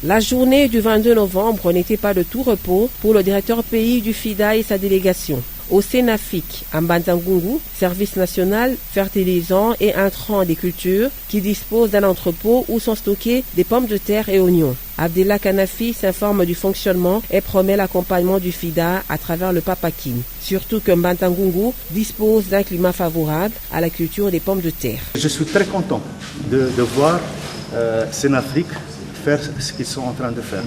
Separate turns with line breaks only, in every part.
La journée du 22 novembre n'était pas de tout repos pour le directeur pays du FIDA et sa délégation. Au Sénafic, à Mbanza-Ngungu, service national fertilisant et intrant des cultures, qui dispose d'un entrepôt où sont stockés des pommes de terre et oignons. Abdellah Kanafi s'informe du fonctionnement et promet l'accompagnement du FIDA à travers le Papakine. Surtout que Mbanza-Ngungu dispose d'un climat favorable à la culture des pommes de terre.
Je suis très content de voir Sénafic faire ce qu'ils sont en train de faire.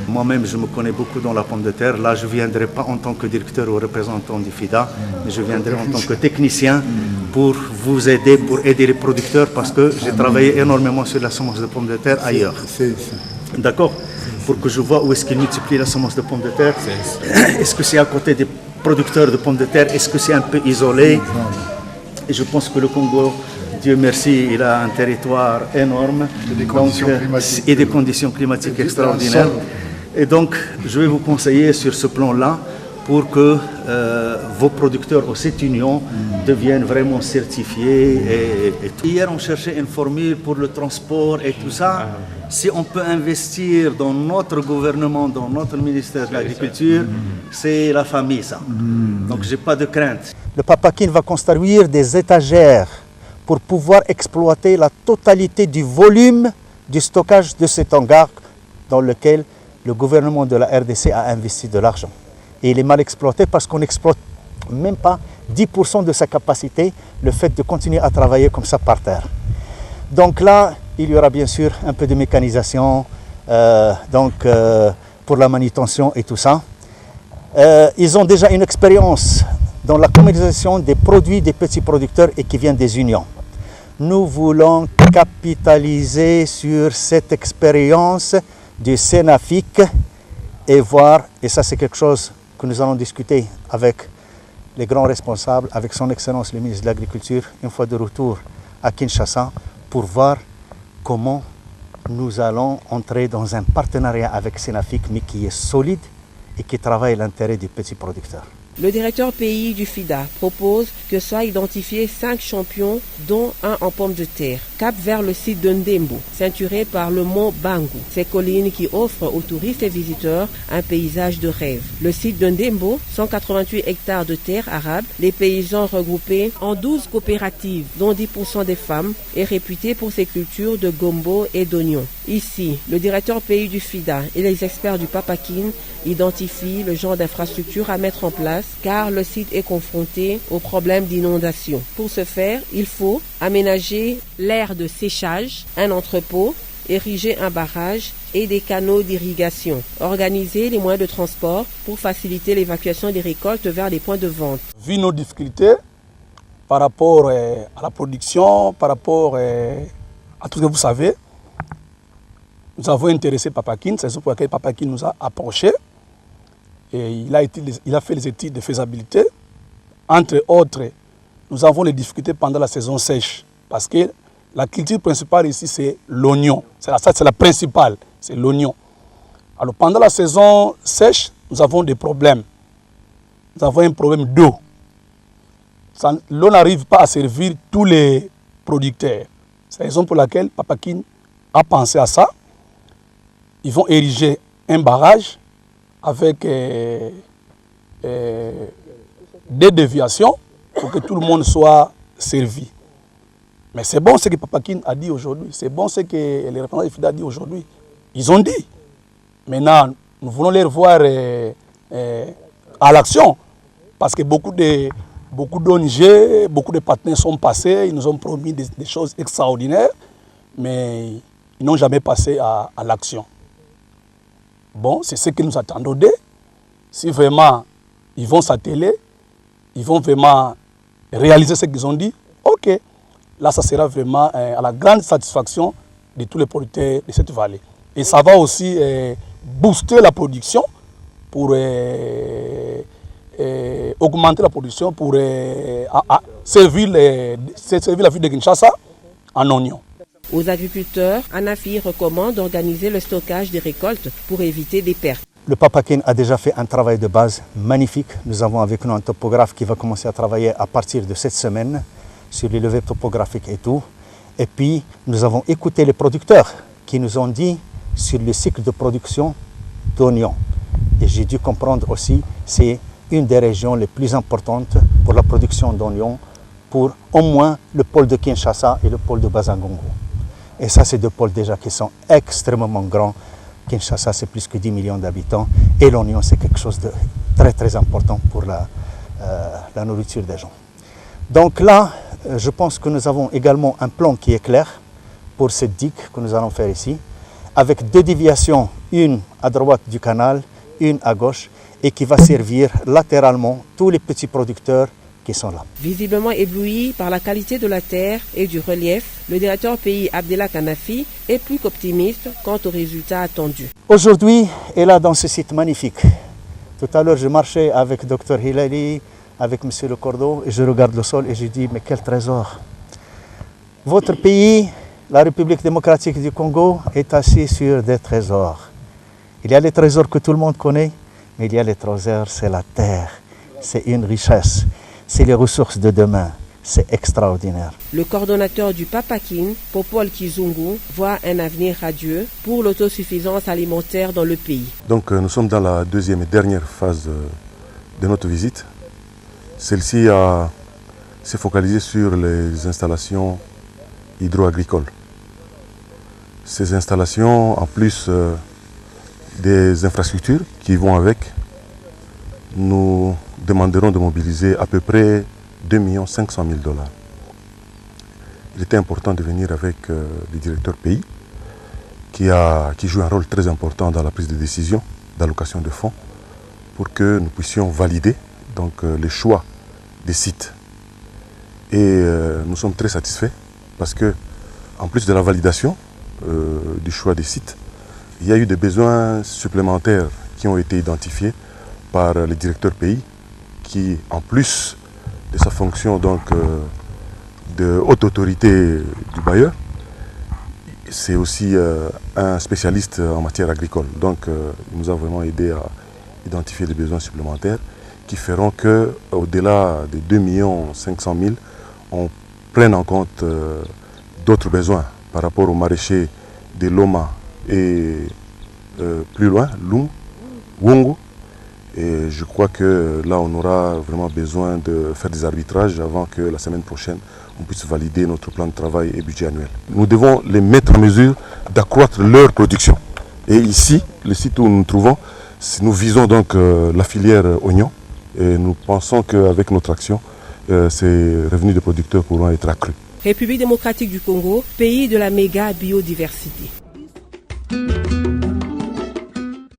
Moi-même, je me connais beaucoup dans la pomme de terre. Là, je ne viendrai pas en tant que directeur ou représentant du FIDA, mais je viendrai en tant que technicien pour vous aider, pour aider les producteurs, parce que j'ai travaillé énormément sur la semence de pommes de terre ailleurs. D'accord? Pour que je vois où est-ce qu'ils multiplient la semence de pommes de terre. Est-ce que c'est à côté des producteurs de pommes de terre? Est-ce que c'est un peu isolé? Et je pense que le Congo, Dieu merci, il a un territoire énorme et des conditions climatiques extraordinaires. Et donc, je vais vous conseiller sur ce plan-là pour que vos producteurs au cette union deviennent vraiment certifiés. Et tout. Hier, on cherchait une formule pour le transport et tout ça. Si on peut investir dans notre gouvernement, dans notre ministère de l'Agriculture, c'est la famille, ça. Donc, je n'ai pas de crainte.
Le Papakine va construire des étagères pour pouvoir exploiter la totalité du volume du stockage de cet hangar dans lequel le gouvernement de la RDC a investi de l'argent. Et il est mal exploité parce qu'on n'exploite même pas 10% de sa capacité, le fait de continuer à travailler comme ça par terre. Donc là, il y aura bien sûr un peu de mécanisation pour la manutention et tout ça. Ils ont déjà une expérience dans la commercialisation des produits des petits producteurs et qui viennent des unions. Nous voulons capitaliser sur cette expérience du Sénafic et voir, et ça c'est quelque chose que nous allons discuter avec les grands responsables, avec son Excellence le ministre de l'Agriculture, une fois de retour à Kinshasa, pour voir comment nous allons entrer dans un partenariat avec Sénafic, mais qui est solide et qui travaille à l'intérêt des petits producteurs.
Le directeur pays du FIDA propose que soient identifiés 5 champions, dont un en pommes de terre. Cap vers le site de Ndembo, ceinturé par le mont Bangu. Ces collines qui offrent aux touristes et visiteurs un paysage de rêve. Le site de Ndembo, 188 hectares de terre arable, les paysans regroupés en 12 coopératives, dont 10% des femmes, est réputé pour ses cultures de gombo et d'oignons. Ici, le directeur pays du FIDA et les experts du Papakine identifient le genre d'infrastructure à mettre en place car le site est confronté aux problèmes d'inondation. Pour ce faire, il faut aménager l'aire de séchage, un entrepôt, ériger un barrage et des canaux d'irrigation, organiser les moyens de transport pour faciliter l'évacuation des récoltes vers les points de vente.
Vu nos difficultés par rapport à la production, par rapport à tout ce que vous savez, nous avons intéressé Papakine, c'est pour laquelle Papakine nous a approchés. Et il a fait les études de faisabilité. Entre autres, nous avons les difficultés pendant la saison sèche. Parce que la culture principale ici, c'est l'oignon. C'est la principale, c'est l'oignon. Alors pendant la saison sèche, nous avons des problèmes. Nous avons un problème d'eau. L'eau n'arrive pas à servir tous les producteurs. C'est la raison pour laquelle Papakine a pensé à ça. Ils vont ériger un barrage avec des déviations pour que tout le monde soit servi. Mais c'est bon ce que Papakine a dit aujourd'hui, c'est bon ce que les représentants du FIDA a dit aujourd'hui. Ils ont dit. Maintenant, nous voulons les voir à l'action, parce que beaucoup d'ONG, beaucoup de partenaires sont passés, ils nous ont promis des choses extraordinaires, mais ils n'ont jamais passé à l'action. Bon, c'est ce que nous attendons d'eux. Si vraiment ils vont s'atteler, ils vont vraiment réaliser ce qu'ils ont dit, ok. Là, ça sera vraiment à la grande satisfaction de tous les producteurs de cette vallée. Et ça va aussi booster la production pour augmenter la production, pour servir la ville de Kinshasa en oignons.
Aux agriculteurs, Anafi recommande d'organiser le stockage des récoltes pour éviter des pertes.
Le Papakine a déjà fait un travail de base magnifique. Nous avons avec nous un topographe qui va commencer à travailler à partir de cette semaine sur les levées topographiques et tout. Et puis, nous avons écouté les producteurs qui nous ont dit sur le cycle de production d'oignons. Et j'ai dû comprendre aussi, c'est une des régions les plus importantes pour la production d'oignons, pour au moins le pôle de Kinshasa et le pôle de Bazangongo. Et ça, c'est deux pôles déjà qui sont extrêmement grands. Kinshasa, c'est plus que 10 millions d'habitants. Et l'oignon, c'est quelque chose de très, très important pour la nourriture des gens. Donc là, je pense que nous avons également un plan qui est clair pour cette digue que nous allons faire ici, avec deux déviations, une à droite du canal, une à gauche, et qui va servir latéralement tous les petits producteurs qui sont là.
Visiblement ébloui par la qualité de la terre et du relief, le directeur pays Abdellah Kanafi est plus qu'optimiste quant aux résultats attendus.
Aujourd'hui, et là dans ce site magnifique, tout à l'heure je marchais avec Dr Hilali, avec M. Le Cordeau, et je regarde le sol et je dis, mais quel trésor! Votre pays, la République démocratique du Congo, est assis sur des trésors. Il y a les trésors que tout le monde connaît, mais il y a les trésors, c'est la terre, c'est une richesse. C'est les ressources de demain. C'est extraordinaire.
Le coordonnateur du Papakin, Popol Kizungu, voit un avenir radieux pour l'autosuffisance alimentaire dans le pays.
Donc nous sommes dans la deuxième et dernière phase de notre visite. Celle-ci s'est focalisée sur les installations hydro-agricoles. Ces installations, en plus des infrastructures qui vont avec, nous demanderons de mobiliser à peu près 2 500 000 $. Il était important de venir avec le directeur pays qui joue un rôle très important dans la prise de décision d'allocation de fonds pour que nous puissions valider donc, les choix des sites. Et nous sommes très satisfaits parce que, en plus de la validation du choix des sites, il y a eu des besoins supplémentaires qui ont été identifiés par le directeur pays qui, en plus de sa fonction donc, de haute autorité du bailleur, c'est aussi un spécialiste en matière agricole. Donc il nous a vraiment aidé à identifier les besoins supplémentaires qui feront qu'au-delà des 2 500 000, on prenne en compte d'autres besoins par rapport aux maraîchers de Loma et plus loin, Wungu. Et je crois que là, on aura vraiment besoin de faire des arbitrages avant que la semaine prochaine, on puisse valider notre plan de travail et budget annuel. Nous devons les mettre en mesure d'accroître leur production. Et ici, le site où nous nous trouvons, nous visons donc la filière oignon. Et nous pensons qu'avec notre action, ces revenus des producteurs pourront être accrus.
République démocratique du Congo, pays de la méga biodiversité.